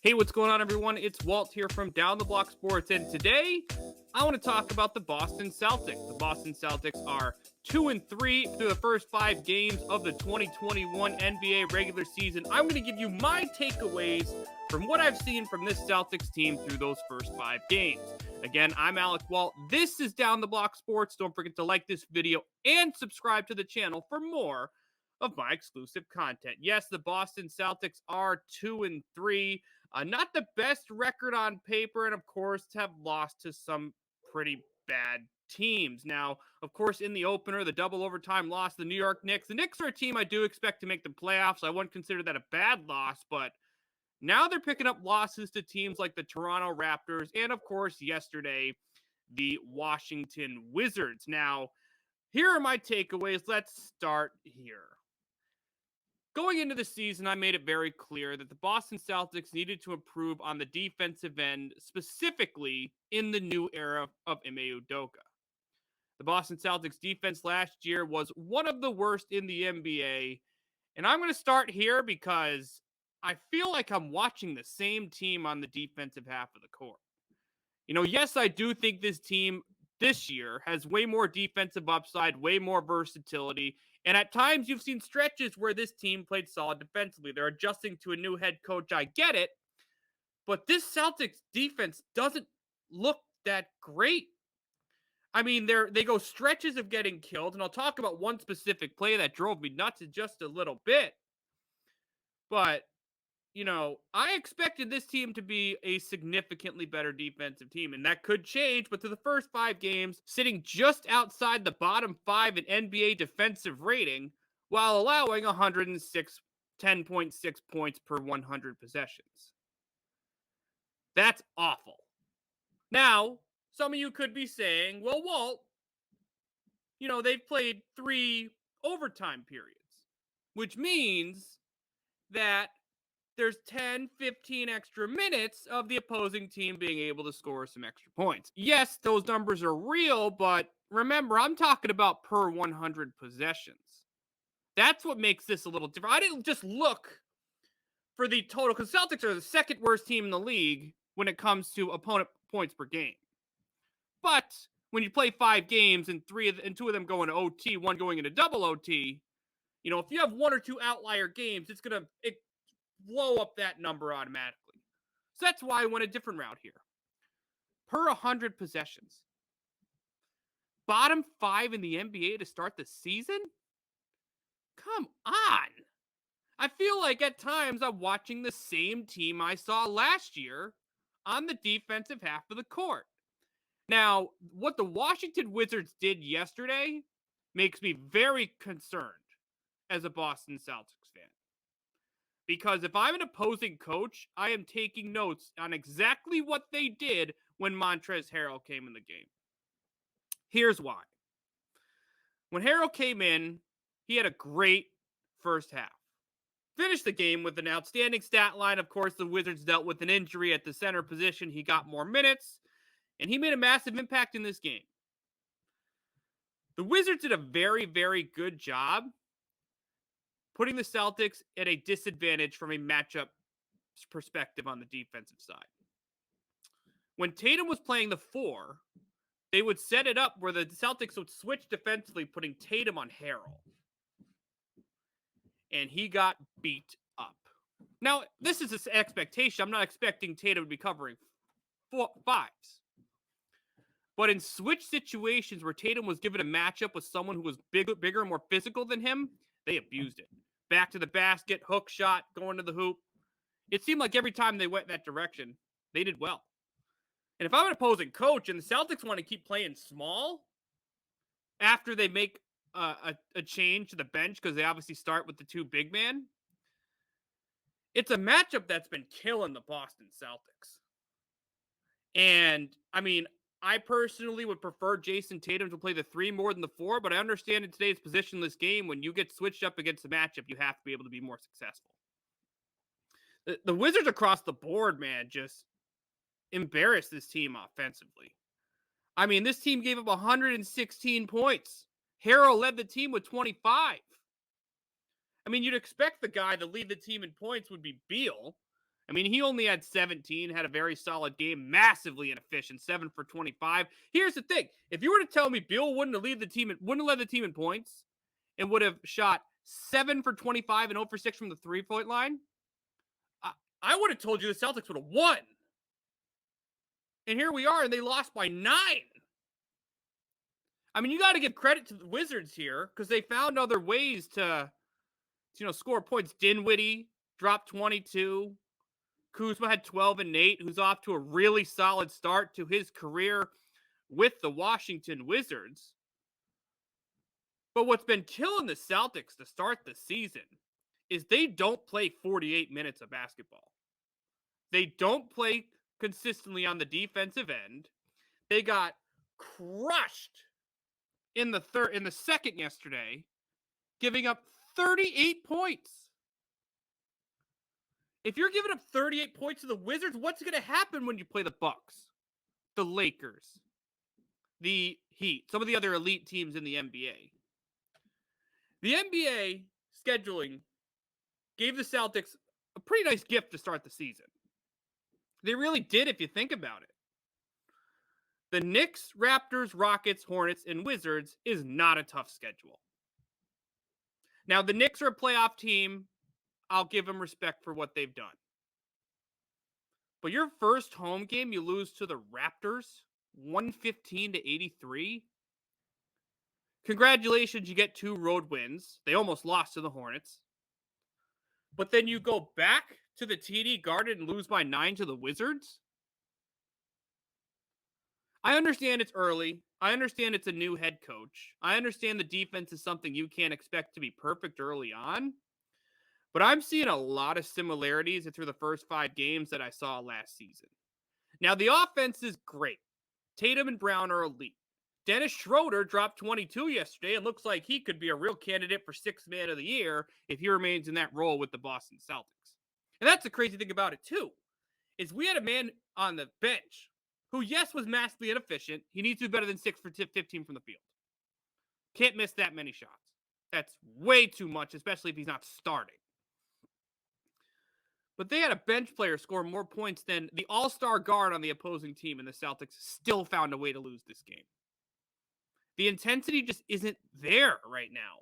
Hey, what's going on, everyone? It's Walt here from Down the Block Sports, and today I want to talk about the Boston Celtics. The Boston Celtics are 2-3 through the first 5 games of the 2021 NBA regular season. I'm going to give you my takeaways from what I've seen from this Celtics team through those first 5 games. Again, I'm Alec Walt. This is Down the Block Sports. Don't forget to like this video and subscribe to the channel for more of my exclusive content. Yes, the Boston Celtics are 2-3. Not the best record on paper, and of course have lost to some pretty bad teams. Now, of course, in the opener, the double overtime loss, the New York Knicks. The Knicks are a team I do expect to make the playoffs. I wouldn't consider that a bad loss, but now they're picking up losses to teams like the Toronto Raptors and, of course, yesterday, the Washington Wizards. Now, here are my takeaways. Let's start here. Going into the season, I made it very clear that the Boston Celtics needed to improve on the defensive end, specifically in the new era of Ime Udoka. The Boston Celtics defense last year was one of the worst in the NBA, and I'm going to start here because I feel like I'm watching the same team on the defensive half of the court. Yes, I do think this team this year has way more defensive upside, way more versatility. And at times you've seen stretches where this team played solid defensively. They're adjusting to a new head coach. I get it. But this Celtics defense doesn't look that great. I mean, they go stretches of getting killed. And I'll talk about one specific play that drove me nuts in just a little bit. But I expected this team to be a significantly better defensive team, and that could change. But through the first 5 games, sitting just outside the bottom 5 in NBA defensive rating, while allowing 10.6 points per 100 possessions. That's awful. Now, some of you could be saying, well, Walt, they've played 3 overtime periods, which means that there's 10, 15 extra minutes of the opposing team being able to score some extra points. Yes, those numbers are real, but remember, I'm talking about per 100 possessions. That's what makes this a little different. I didn't just look for the total, because Celtics are the second worst team in the league when it comes to opponent points per game. But when you play 5 games and 2 of them going to OT, one going into double OT, if you have 1 or 2 outlier games, it's going to blow up that number automatically. So that's why I went a different route here. Per 100 possessions. Bottom 5 in the NBA to start the season? Come on. I feel like at times I'm watching the same team I saw last year on the defensive half of the court. Now, what the Washington Wizards did yesterday makes me very concerned as a Boston Celtics fan. Because if I'm an opposing coach, I am taking notes on exactly what they did when Montrezl Harrell came in the game. Here's why. When Harrell came in, he had a great first half. Finished the game with an outstanding stat line. Of course, the Wizards dealt with an injury at the center position. He got more minutes, and he made a massive impact in this game. The Wizards did a very, very good job putting the Celtics at a disadvantage from a matchup perspective on the defensive side. When Tatum was playing the 4, they would set it up where the Celtics would switch defensively, putting Tatum on Harrell. And he got beat up. Now, this is an expectation. I'm not expecting Tatum to be covering 5s. But in switch situations where Tatum was given a matchup with someone who was bigger and more physical than him, they abused it. Back to the basket, hook shot, going to the hoop. It seemed like every time they went that direction, they did well. And if I'm an opposing coach and the Celtics want to keep playing small after they make a change to the bench, because they obviously start with the 2 big men, it's a matchup that's been killing the Boston Celtics. And, I mean, I personally would prefer Jason Tatum to play the 3 more than the 4, but I understand in today's positionless game, when you get switched up against the matchup, you have to be able to be more successful. The Wizards across the board, man, just embarrassed this team offensively. I mean, this team gave up 116 points. Harrell led the team with 25. I mean, you'd expect the guy to lead the team in points would be Beal. I mean, he only had 17, had a very solid game, massively inefficient, 7 for 25. Here's the thing. If you were to tell me Beal wouldn't have led the team in points and would have shot 7 for 25 and 0 for 6 from the three-point line, I would have told you the Celtics would have won. And here we are, and they lost by 9. I mean, you got to give credit to the Wizards here because they found other ways to score points. Dinwiddie dropped 22. Kuzma had 12 and Nate, who's off to a really solid start to his career with the Washington Wizards. But what's been killing the Celtics to start the season is they don't play 48 minutes of basketball. They don't play consistently on the defensive end. They got crushed in the second yesterday, giving up 38 points. If you're giving up 38 points to the Wizards, what's going to happen when you play the Bucks, the Lakers, the Heat, some of the other elite teams in the NBA? The NBA scheduling gave the Celtics a pretty nice gift to start the season. They really did if you think about it. The Knicks, Raptors, Rockets, Hornets, and Wizards is not a tough schedule. Now, the Knicks are a playoff team. I'll give them respect for what they've done. But your first home game, you lose to the Raptors, 115 to 83. Congratulations, you get 2 road wins. They almost lost to the Hornets. But then you go back to the TD Garden and lose by 9 to the Wizards? I understand it's early. I understand it's a new head coach. I understand the defense is something you can't expect to be perfect early on. But I'm seeing a lot of similarities through the first 5 games that I saw last season. Now, the offense is great. Tatum and Brown are elite. Dennis Schröder dropped 22 yesterday and looks like he could be a real candidate for 6th man of the year if he remains in that role with the Boston Celtics. And that's the crazy thing about it, too, is we had a man on the bench who, yes, was massively inefficient. He needs to be better than 6 for 15 from the field. Can't miss that many shots. That's way too much, especially if he's not starting. But they had a bench player score more points than the all-star guard on the opposing team, and the Celtics still found a way to lose this game. The intensity just isn't there right now.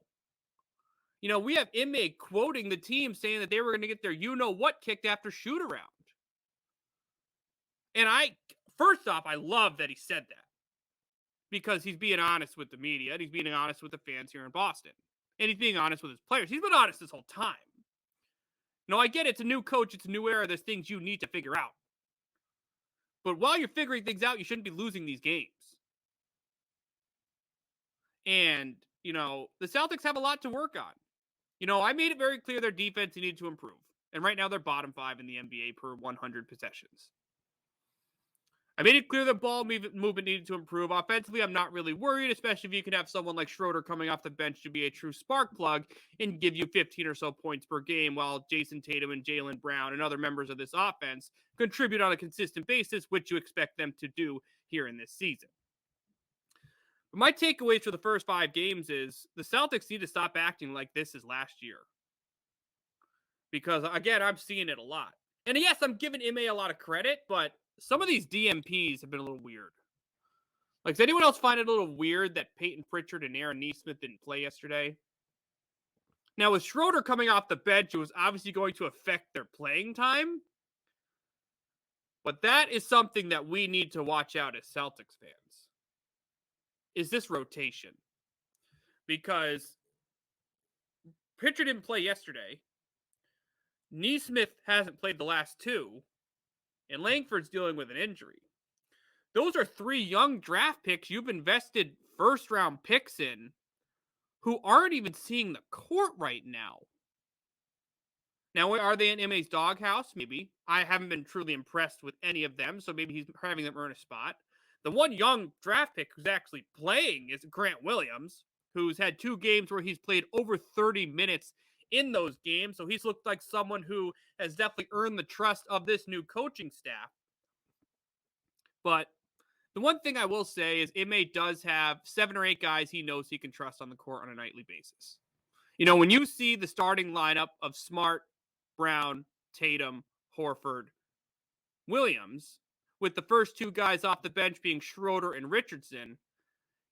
You know, we have Ime quoting the team saying that they were going to get their you-know-what kicked after shoot-around. And first off, I love that he said that. Because he's being honest with the media, and he's being honest with the fans here in Boston. And he's being honest with his players. He's been honest this whole time. No, I get it. It's a new coach. It's a new era. There's things you need to figure out. But while you're figuring things out, you shouldn't be losing these games. And, the Celtics have a lot to work on. I made it very clear their defense needed to improve. And right now they're bottom 5 in the NBA per 100 possessions. I made it clear the ball movement needed to improve. Offensively, I'm not really worried, especially if you can have someone like Schröder coming off the bench to be a true spark plug and give you 15 or so points per game, while Jason Tatum and Jaylen Brown and other members of this offense contribute on a consistent basis, which you expect them to do here in this season. But my takeaways for the first 5 games is the Celtics need to stop acting like this is last year. Because, again, I'm seeing it a lot. And yes, I'm giving Ime a lot of credit, but some of these DMPs have been a little weird. Like, does anyone else find it a little weird that Peyton Pritchard and Aaron Nesmith didn't play yesterday? Now, with Schröder coming off the bench, it was obviously going to affect their playing time. But that is something that we need to watch out as Celtics fans. Is this rotation? Because Pritchard didn't play yesterday. Nesmith hasn't played the last 2. And Langford's dealing with an injury. Those are 3 young draft picks you've invested first-round picks in who aren't even seeing the court right now. Now, are they in Ime's doghouse? Maybe. I haven't been truly impressed with any of them, so maybe he's having them earn a spot. The one young draft pick who's actually playing is Grant Williams, who's had 2 games where he's played over 30 minutes in those games. So he's looked like someone who has definitely earned the trust of this new coaching staff. But the one thing I will say is Ime does have 7 or 8 guys he knows he can trust on the court on a nightly basis. When you see the starting lineup of Smart, Brown, Tatum, Horford, Williams, with the first two guys off the bench being Schröder and Richardson,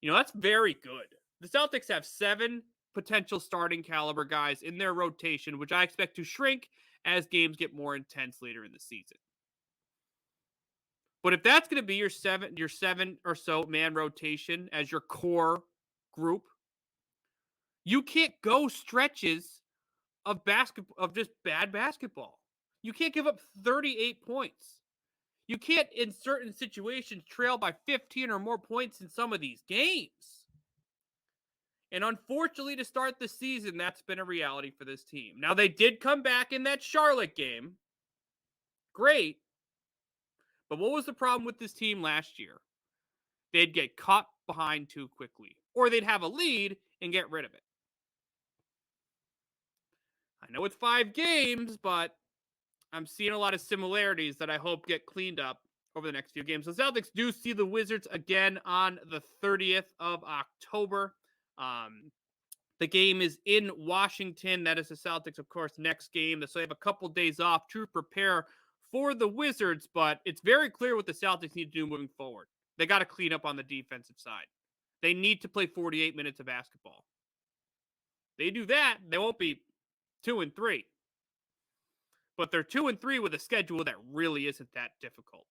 that's very good. The Celtics have 7 potential starting caliber guys in their rotation, which I expect to shrink as games get more intense later in the season. But if that's going to be your seven or so man rotation as your core group, you can't go stretches of just bad basketball. You can't give up 38 points. You can't, in certain situations, trail by 15 or more points in some of these games. And unfortunately, to start the season, that's been a reality for this team. Now, they did come back in that Charlotte game. Great. But what was the problem with this team last year? They'd get caught behind too quickly, or they'd have a lead and get rid of it. I know it's 5 games, but I'm seeing a lot of similarities that I hope get cleaned up over the next few games. The Celtics do see the Wizards again on the 30th of October. The game is in Washington. That is the Celtics, of course, next game. So they have a couple days off to prepare for the Wizards, but it's very clear what the Celtics need to do moving forward. They got to clean up on the defensive side. They need to play 48 minutes of basketball. They do that, they won't be 2-3. But they're 2-3 with a schedule that really isn't that difficult.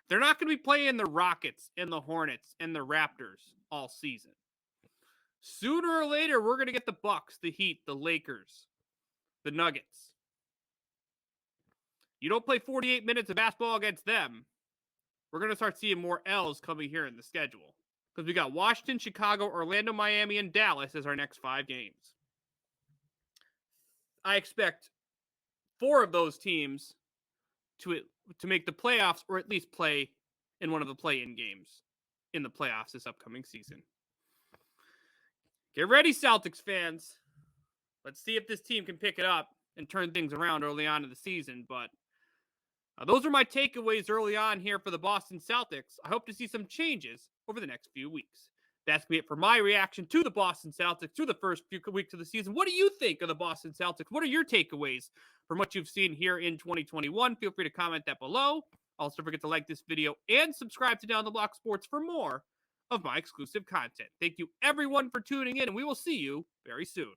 They're not going to be playing the Rockets and the Hornets and the Raptors all season. Sooner or later, we're going to get the Bucks, the Heat, the Lakers, the Nuggets. You don't play 48 minutes of basketball against them, we're going to start seeing more L's coming here in the schedule. Because we got Washington, Chicago, Orlando, Miami, and Dallas as our next 5 games. I expect 4 of those teams to make the playoffs, or at least play in one of the play-in games in the playoffs this upcoming season. Get ready, Celtics fans. Let's see if this team can pick it up and turn things around early on in the season. But those are my takeaways early on here for the Boston Celtics. I hope to see some changes over the next few weeks. That's going to be it for my reaction to the Boston Celtics through the first few weeks of the season. What do you think of the Boston Celtics? What are your takeaways from what you've seen here in 2021? Feel free to comment that below. Also, don't forget to like this video and subscribe to Down the Block Sports for more of my exclusive content. Thank you, everyone, for tuning in, and we will see you very soon.